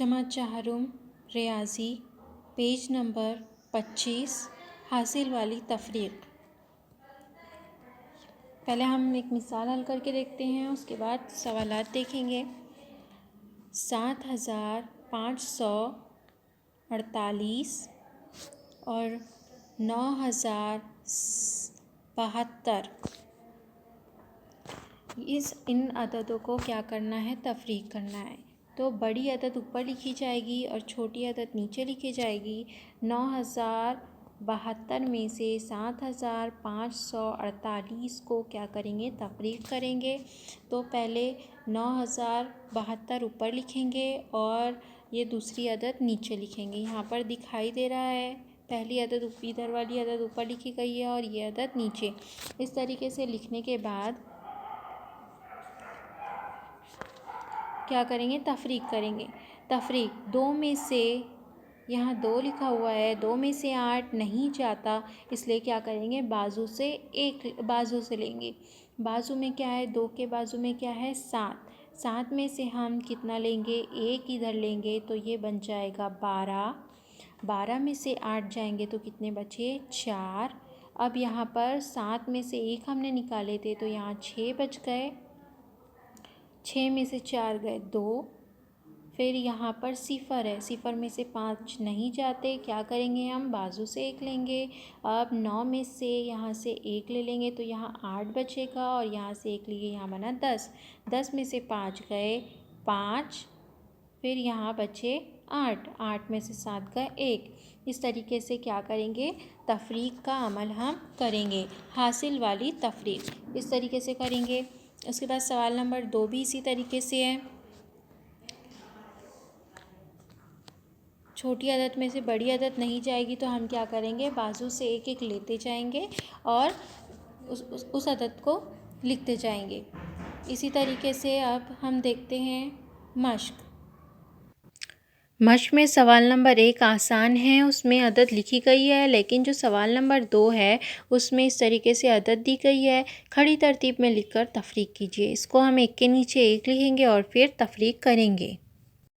जमा चाहरुम रियाजी page number 25 हासिल वाली तफरीक। पहले हम एक मिसाल हल करके देखते हैं, उसके बाद सवालात देखेंगे। 7,548 और 9,072 इन अददों को क्या करना है, तफरीक करना है। तो बड़ी अदद ऊपर लिखी जाएगी और छोटी अदद नीचे लिखी जाएगी। 9,072 में से 7,548 को क्या करेंगे, तफरीक करेंगे। तो पहले 9,072 ऊपर लिखेंगे और ये दूसरी अदद नीचे लिखेंगे। यहाँ पर दिखाई दे रहा है पहली अदद इधर वाली अदद ऊपर लिखी गई है और ये अदद नीचे। इस तरीके से लिखने के बाद क्या करेंगे, तफरीक करेंगे। तफरीक 2 में से, यहाँ 2 लिखा हुआ है, 2 में से 8 नहीं जाता, इसलिए क्या करेंगे, बाजू से एक बाजू से लेंगे। बाजू में क्या है, 2 के बाजू में क्या है, 7। 7 में से हम कितना लेंगे, 1 इधर लेंगे तो ये बन जाएगा 12। 12 में से 8 जाएंगे तो कितने बचे, 4। अब यहाँ पर 7 में से 1 हमने निकाले थे तो यहाँ 6 बच गए। 6 में से 4 गए 2। फिर यहाँ पर सिफ़र है, सिफ़र में से 5 नहीं जाते, क्या करेंगे हम, बाजू से 1 लेंगे। अब 9 में से यहाँ से 1 ले लेंगे तो यहाँ 8 बचेगा और यहाँ से 1 लिए, यहाँ बना 10। 10 में से 5 गए 5। फिर यहाँ बचे 8। 8 में से 7 गए 1। इस तरीके से क्या करेंगे, तफरीक का अमल हम करेंगे। हासिल वाली तफरीक इस तरीके से करेंगे। उसके बाद सवाल नंबर 2 भी इसी तरीके से है। छोटी अदद में से बड़ी अदद नहीं जाएगी तो हम क्या करेंगे, बाजू से एक एक लेते जाएंगे और उस अदद को लिखते जाएंगे। इसी तरीके से अब हम देखते हैं मश्क। मश्क में सवाल नंबर 1 आसान है, उसमें अदद लिखी गई है, लेकिन जो सवाल नंबर 2 है उसमें इस तरीके से अदद दी गई है। खड़ी तरतीब में लिखकर तफरीक कीजिए। इसको हम एक के नीचे एक लिखेंगे और फिर तफरीक करेंगे।